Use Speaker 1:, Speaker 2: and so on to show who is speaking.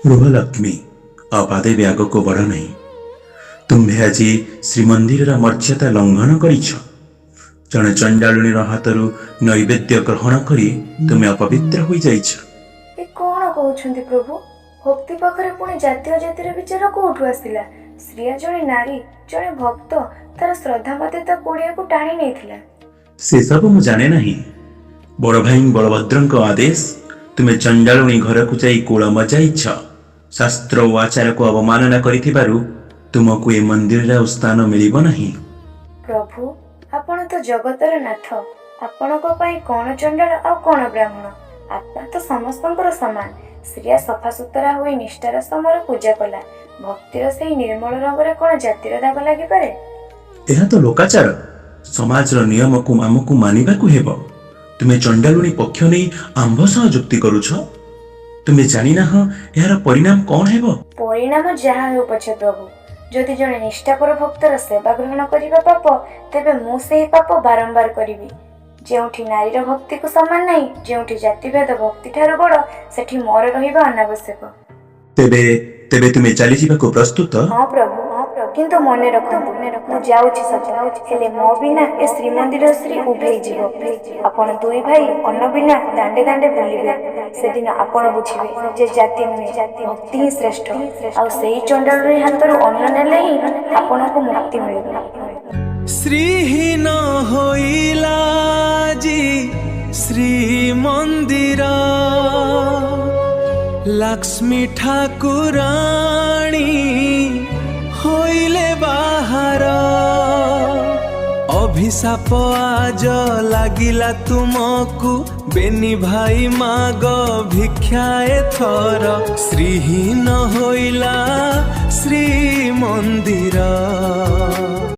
Speaker 1: ଗୃହଲକ୍ଷ୍ମୀ ଅପାଦେ ବି ଆଗକୁ ବଢ଼ ନାହିଁ। ତୁମ୍ଭେ ଆଜି ଶ୍ରୀମନ୍ଦିରର ମର୍ଯ୍ୟାଦା ଲଙ୍ଘନ କରିଛ। ଜଣେ ଚଣ୍ଡାଳୁଣୀର ହାତରୁ ନୈବେଦ୍ୟ ଗ୍ରହଣ କରି ତୁମେ ଅପବିତ୍ର ହୋଇଯାଇଛ।
Speaker 2: ଏ କଣ କହୁଛନ୍ତି ପ୍ରଭୁ? ଭକ୍ତି ପାଖରେ ପୁଣି ଜାତୀୟ ଜାତିର ବିଚାର କୋଉଠୁ ଆସିଲା? ଶ୍ରିୟା ଜଣେ ନାରୀ, ଜଣେ ଭକ୍ତ, ତାର ଶ୍ରଦ୍ଧା ମତେ ତା କୋଡ଼ିଆକୁ ଟାଣି ନେଇଥିଲା।
Speaker 1: ସେସବୁ ମୁଁ ଜାଣେ ନାହିଁ। ବଡ଼ ଭାଇ ବଳଭଦ୍ରଙ୍କ ଆଦେଶ, ତୁମେ ଚଣ୍ଡାଳୁଣୀ ଘରକୁ ଯାଇ କୂଳ ମଜାଇଛ। ଶାସ୍ତ୍ର ଓ ଆଚାରକୁ ଅବମାନନା କରିଥିବାରୁ ତୁମକୁ ଏ ମନ୍ଦିରରେ ଆଉ ସ୍ଥାନ ମିଳିବ ନାହିଁ।
Speaker 2: ପ୍ରଭୁ, ଆପଣ ତ ଜଗତର ନାଥ। ଆପଣଙ୍କ ପାଇଁ କଣ ଚଣ୍ଡାଳ ଆଉ କଣ ବ୍ରାହ୍ମଣ? ଆତ୍ମା ତ ସମସ୍ତଙ୍କର ସମାନ। ଶ୍ରିୟା ସଫାସୁତରା ହୋଇ ନିଷ୍ଠାର ସମର ପୂଜା କଲା। ଭକ୍ତିର ସେହି ନିର୍ମଳ ରଙ୍ଗରେ କଣ ଜାତିର ଦାଗ ଲାଗିପାରେ?
Speaker 1: ଏହା ତ ଲୋକାଚାର। ସମାଜର ନିୟମକୁ ଆମକୁ ମାନିବାକୁ ହେବ। ତୁମେ ଚଣ୍ଡାଳୁଣୀ ପକ୍ଷ ନେଇ ଆମ୍ଭ ସହ ଯୁକ୍ତି କରୁଛ। ତୁମେ ଜାଣିନାହଁ ଏହାର ପରିଣାମ କଣ ହେବ?
Speaker 2: ପରିଣାମ ଯାହା ହେଉ ପଛେ ପ୍ରଭୁ, ଯଦି ଜଣେ ନିଷ୍ଠାପର ଭକ୍ତର ସେବା ଗ୍ରହଣ କରିବା ପାପ, ତେବେ ମୁଁ ସେହି ପାପ ବାରମ୍ବାର କରିବି। ଯେଉଁଠି ନାରୀର ଭକ୍ତିକୁ ସମ୍ମାନ ନାହିଁ, ଯେଉଁଠି ଜାତିଭେଦ ଭକ୍ତିଠାରୁ ବଡ଼, ସେଠି ମୋର ରହିବା ଅନାବଶ୍ୟକ।
Speaker 1: ତେବେ ତେବେ ତୁମେ ଚାଲିଯିବାକୁ ପ୍ରସ୍ତୁତ?
Speaker 2: ହଁ ପ୍ରଭୁ, କିନ୍ତୁ ମନେ ରଖନ୍ତୁ, ମୁଁ ଯାଉଛି ସତ, ହେଲେ ମୋ ବିନା ଏ ଶ୍ରୀମନ୍ଦିର ଶ୍ରୀ ଉଭେଇ ଯିବ। ଆପଣ ଦୁଇ ଭାଇ ଅନ୍ନ ବିନା ଦାଣ୍ଡେ ଦାଣ୍ଡେ ବୁଲିବେ। ସେଦିନ ଆପଣ ବୁଝିବେ ଯେ ଜାତି ନୁହେଁ, ଭକ୍ତି ହିଁ ଶ୍ରେଷ୍ଠ। ଆଉ ସେଇ ଚଣ୍ଡାଳୁଣୀ ହାତରୁ ଅନ୍ନ ନେଲେ ହିଁ ଆପଣଙ୍କୁ ମୁକ୍ତି ମିଳିବ।
Speaker 3: ଶ୍ରୀହୀନ ହୋଇଲା ଶ୍ରୀମନ୍ଦିର, ଲକ୍ଷ୍ମୀ ଠାକୁରାଣୀ ହୋଇଲେ ବାହାର। ଅଭିଶାପ ଆଜ ଲାଗିଲା ତୁମକୁ, ବେନି ଭାଇ ମାଗ ଭିକ୍ଷା ଏଥର। ଶ୍ରୀହୀନ ହୋଇଲା ଶ୍ରୀମନ୍ଦିର।